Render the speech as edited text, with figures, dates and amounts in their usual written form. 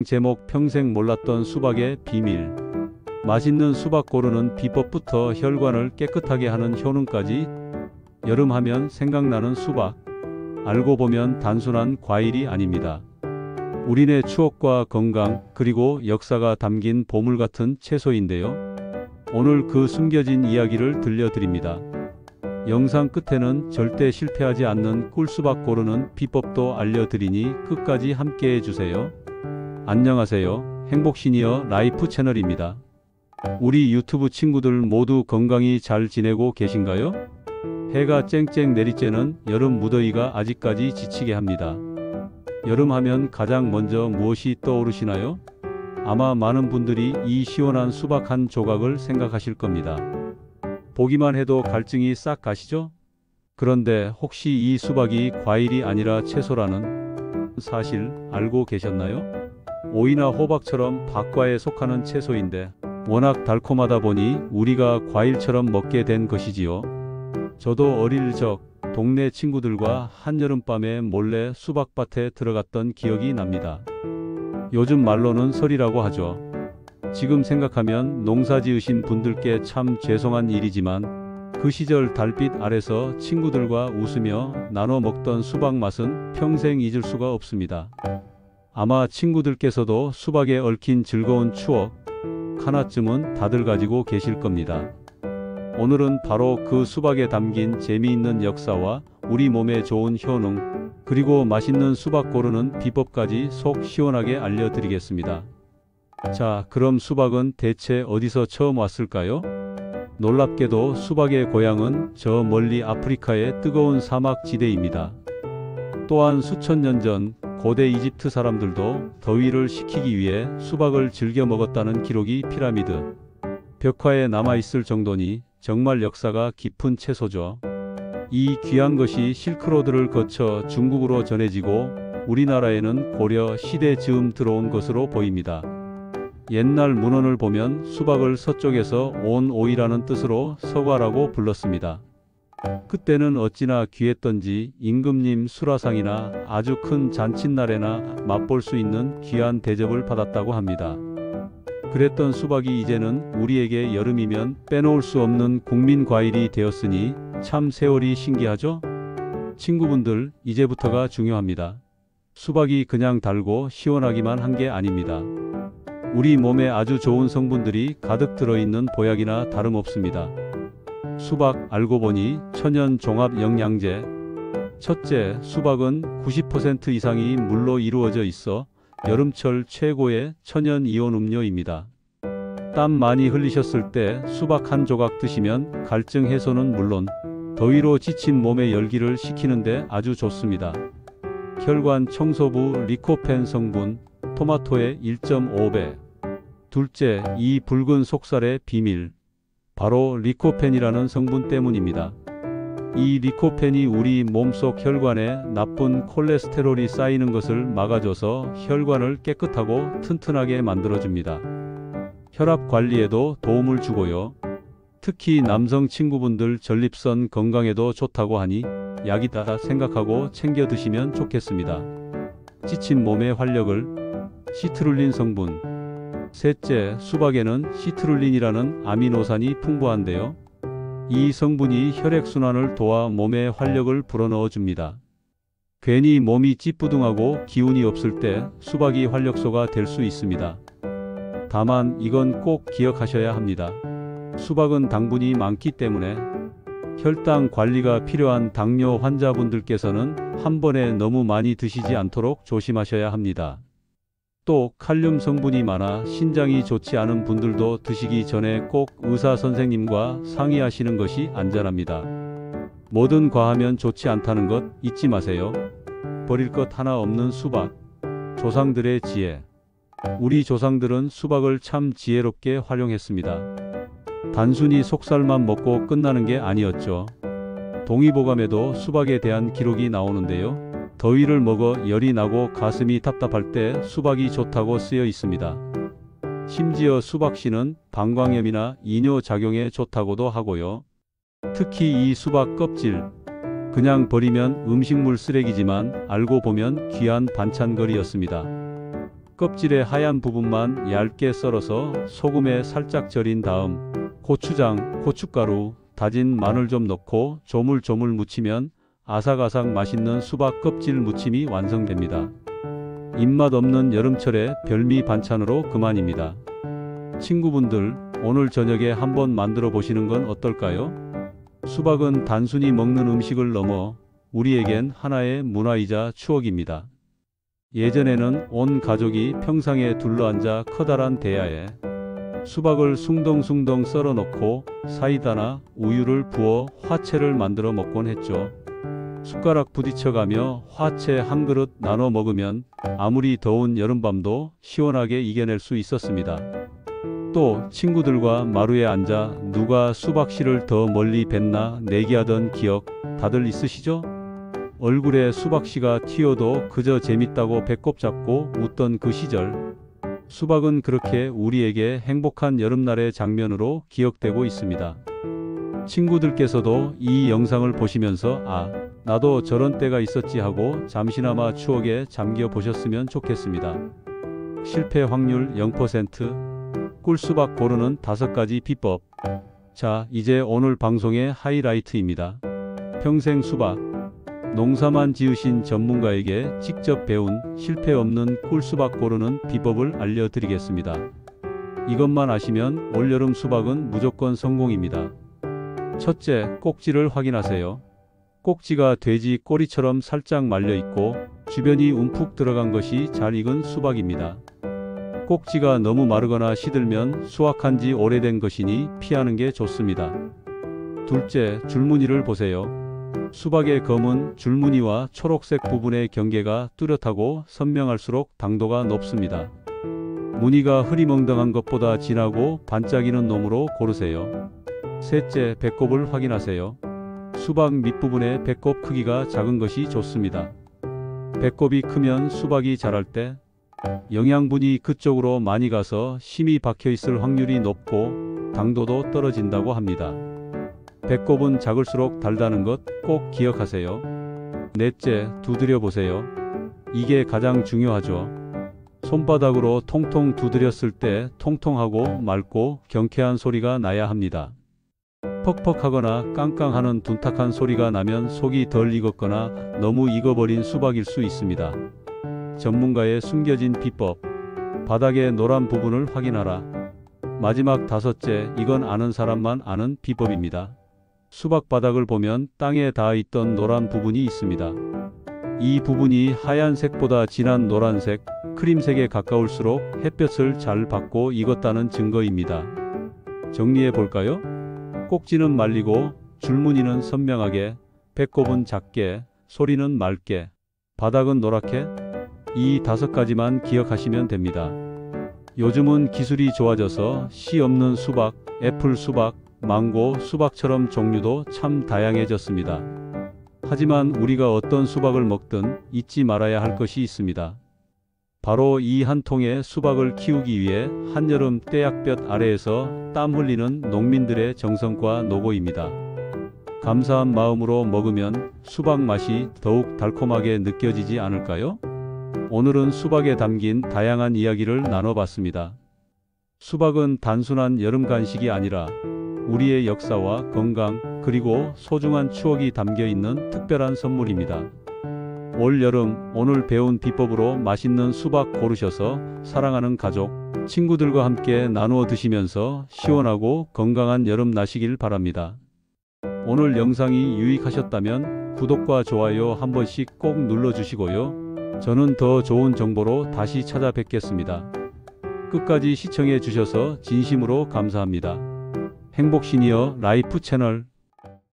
제목 평생 몰랐던 수박의 비밀. 맛있는 수박 고르는 비법부터 혈관을 깨끗하게 하는 효능까지. 여름 하면 생각나는 수박. 알고 보면 단순한 과일이 아닙니다. 우리네 추억과 건강 그리고 역사가 담긴 보물 같은 채소인데요. 오늘 그 숨겨진 이야기를 들려드립니다. 영상 끝에는 절대 실패하지 않는 꿀수박 고르는 비법도 알려드리니 끝까지 함께해 주세요. 안녕하세요. 행복시니어 라이프 채널입니다. 우리 유튜브 친구들 모두 건강히 잘 지내고 계신가요? 해가 쨍쨍 내리쬐는 여름 무더위가 아직까지 지치게 합니다. 여름 하면 가장 먼저 무엇이 떠오르시나요? 아마 많은 분들이 이 시원한 수박 한 조각을 생각하실 겁니다. 보기만 해도 갈증이 싹 가시죠? 그런데 혹시 이 수박이 과일이 아니라 채소라는 사실 알고 계셨나요? 오이나 호박처럼 박과에 속하는 채소인데 워낙 달콤하다 보니 우리가 과일처럼 먹게 된 것이지요. 저도 어릴 적 동네 친구들과 한여름밤에 몰래 수박밭에 들어갔던 기억이 납니다. 요즘 말로는 설이라고 하죠. 지금 생각하면 농사 지으신 분들께 참 죄송한 일이지만 그 시절 달빛 아래서 친구들과 웃으며 나눠 먹던 수박 맛은 평생 잊을 수가 없습니다. 아마 친구들께서도 수박에 얽힌 즐거운 추억 하나쯤은 다들 가지고 계실 겁니다. 오늘은 바로 그 수박에 담긴 재미있는 역사와 우리 몸에 좋은 효능, 그리고 맛있는 수박 고르는 비법까지 속 시원하게 알려드리겠습니다. 자, 그럼 수박은 대체 어디서 처음 왔을까요? 놀랍게도 수박의 고향은 저 멀리 아프리카의 뜨거운 사막 지대입니다. 또한 수천 년 전 고대 이집트 사람들도 더위를 식히기 위해 수박을 즐겨 먹었다는 기록이 피라미드 벽화에 남아있을 정도니 정말 역사가 깊은 채소죠. 이 귀한 것이 실크로드를 거쳐 중국으로 전해지고 우리나라에는 고려 시대 즈음 들어온 것으로 보입니다. 옛날 문헌을 보면 수박을 서쪽에서 온 오이라는 뜻으로 서과라고 불렀습니다. 그때는 어찌나 귀했던지 임금님 수라상이나 아주 큰 잔칫날에나 맛볼 수 있는 귀한 대접을 받았다고 합니다. 그랬던 수박이 이제는 우리에게 여름이면 빼놓을 수 없는 국민 과일이 되었으니 참 세월이 신기하죠? 친구분들, 이제부터가 중요합니다. 수박이 그냥 달고 시원하기만 한 게 아닙니다. 우리 몸에 아주 좋은 성분들이 가득 들어있는 보약이나 다름없습니다. 수박 알고 보니 천연 종합 영양제. 첫째, 수박은 90% 이상이 물로 이루어져 있어 여름철 최고의 천연 이온 음료입니다. 땀 많이 흘리셨을 때 수박 한 조각 드시면 갈증 해소는 물론 더위로 지친 몸의 열기를 식히는데 아주 좋습니다. 혈관 청소부 리코펜 성분, 토마토의 1.5배. 둘째, 이 붉은 속살의 비밀. 바로 리코펜이라는 성분 때문입니다. 이 리코펜이 우리 몸속 혈관에 나쁜 콜레스테롤이 쌓이는 것을 막아줘서 혈관을 깨끗하고 튼튼하게 만들어줍니다. 혈압 관리에도 도움을 주고요. 특히 남성 친구분들 전립선 건강에도 좋다고 하니 약이다 생각하고 챙겨 드시면 좋겠습니다. 지친 몸의 활력을. 시트룰린 성분. 셋째, 수박에는 시트룰린이라는 아미노산이 풍부한데요. 이 성분이 혈액순환을 도와 몸에 활력을 불어넣어 줍니다. 괜히 몸이 찌뿌둥하고 기운이 없을 때 수박이 활력소가 될 수 있습니다. 다만 이건 꼭 기억하셔야 합니다. 수박은 당분이 많기 때문에 혈당 관리가 필요한 당뇨 환자분들께서는 한 번에 너무 많이 드시지 않도록 조심하셔야 합니다. 또 칼륨 성분이 많아 신장이 좋지 않은 분들도 드시기 전에 꼭 의사 선생님과 상의하시는 것이 안전합니다. 뭐든 과하면 좋지 않다는 것 잊지 마세요. 버릴 것 하나 없는 수박. 조상들의 지혜. 우리 조상들은 수박을 참 지혜롭게 활용했습니다. 단순히 속살만 먹고 끝나는 게 아니었죠. 동의보감에도 수박에 대한 기록이 나오는데요. 더위를 먹어 열이 나고 가슴이 답답할 때 수박이 좋다고 쓰여 있습니다. 심지어 수박씨는 방광염이나 이뇨작용에 좋다고도 하고요. 특히 이 수박 껍질, 그냥 버리면 음식물 쓰레기지만 알고 보면 귀한 반찬거리였습니다. 껍질의 하얀 부분만 얇게 썰어서 소금에 살짝 절인 다음 고추장, 고춧가루, 다진 마늘 좀 넣고 조물조물 무치면 아삭아삭 맛있는 수박 껍질 무침이 완성됩니다. 입맛 없는 여름철의 별미 반찬으로 그만입니다. 친구분들, 오늘 저녁에 한번 만들어 보시는 건 어떨까요? 수박은 단순히 먹는 음식을 넘어 우리에겐 하나의 문화이자 추억입니다. 예전에는 온 가족이 평상에 둘러앉아 커다란 대야에 수박을 숭덩숭덩 썰어 넣고 사이다나 우유를 부어 화채를 만들어 먹곤 했죠. 숟가락 부딪혀가며 화채 한 그릇 나눠 먹으면 아무리 더운 여름밤도 시원하게 이겨낼 수 있었습니다. 또 친구들과 마루에 앉아 누가 수박씨를 더 멀리 뱉나 내기하던 기억 다들 있으시죠? 얼굴에 수박씨가 튀어도 그저 재밌다고 배꼽 잡고 웃던 그 시절. 수박은 그렇게 우리에게 행복한 여름날의 장면으로 기억되고 있습니다. 친구들께서도 이 영상을 보시면서 아, 나도 저런 때가 있었지 하고 잠시나마 추억에 잠겨 보셨으면 좋겠습니다. 실패 확률 0%, 꿀수박 고르는 5가지 비법. 자, 이제 오늘 방송의 하이라이트입니다. 평생 수박. 농사만 지으신 전문가에게 직접 배운 실패 없는 꿀수박 고르는 비법을 알려드리겠습니다. 이것만 아시면 올여름 수박은 무조건 성공입니다. 첫째, 꼭지를 확인하세요. 꼭지가 돼지 꼬리처럼 살짝 말려 있고 주변이 움푹 들어간 것이 잘 익은 수박입니다. 꼭지가 너무 마르거나 시들면 수확한 지 오래된 것이니 피하는 게 좋습니다. 둘째, 줄무늬를 보세요. 수박의 검은 줄무늬와 초록색 부분의 경계가 뚜렷하고 선명할수록 당도가 높습니다. 무늬가 흐리멍덩한 것보다 진하고 반짝이는 놈으로 고르세요. 셋째, 배꼽을 확인하세요. 수박 밑부분의 배꼽 크기가 작은 것이 좋습니다. 배꼽이 크면 수박이 자랄 때 영양분이 그쪽으로 많이 가서 심이 박혀 있을 확률이 높고 당도도 떨어진다고 합니다. 배꼽은 작을수록 달다는 것 꼭 기억하세요. 넷째, 두드려 보세요. 이게 가장 중요하죠. 손바닥으로 통통 두드렸을 때 통통하고 맑고 경쾌한 소리가 나야 합니다. 퍽퍽하거나 깡깡하는 둔탁한 소리가 나면 속이 덜 익었거나 너무 익어버린 수박일 수 있습니다. 전문가의 숨겨진 비법. 바닥의 노란 부분을 확인하라. 마지막 5째, 이건 아는 사람만 아는 비법입니다. 수박 바닥을 보면 땅에 닿아 있던 노란 부분이 있습니다. 이 부분이 하얀색보다 진한 노란색, 크림색에 가까울수록 햇볕을 잘 받고 익었다는 증거입니다. 정리해 볼까요? 꼭지는 말리고, 줄무늬는 선명하게, 배꼽은 작게, 소리는 맑게, 바닥은 노랗게. 이 5가지만 기억하시면 됩니다. 요즘은 기술이 좋아져서 씨 없는 수박, 애플 수박, 망고 수박처럼 종류도 참 다양해졌습니다. 하지만 우리가 어떤 수박을 먹든 잊지 말아야 할 것이 있습니다. 바로 이 한 통의 수박을 키우기 위해 한여름 떼약볕 아래에서 땀 흘리는 농민들의 정성과 노고입니다. 감사한 마음으로 먹으면 수박 맛이 더욱 달콤하게 느껴지지 않을까요? 오늘은 수박에 담긴 다양한 이야기를 나눠봤습니다. 수박은 단순한 여름 간식이 아니라 우리의 역사와 건강 그리고 소중한 추억이 담겨 있는 특별한 선물입니다. 올 여름 오늘 배운 비법으로 맛있는 수박 고르셔서 사랑하는 가족, 친구들과 함께 나누어 드시면서 시원하고 건강한 여름 나시길 바랍니다. 오늘 영상이 유익하셨다면 구독과 좋아요 한 번씩 꼭 눌러주시고요. 저는 더 좋은 정보로 다시 찾아뵙겠습니다. 끝까지 시청해 주셔서 진심으로 감사합니다. 행복시니어 라이프 채널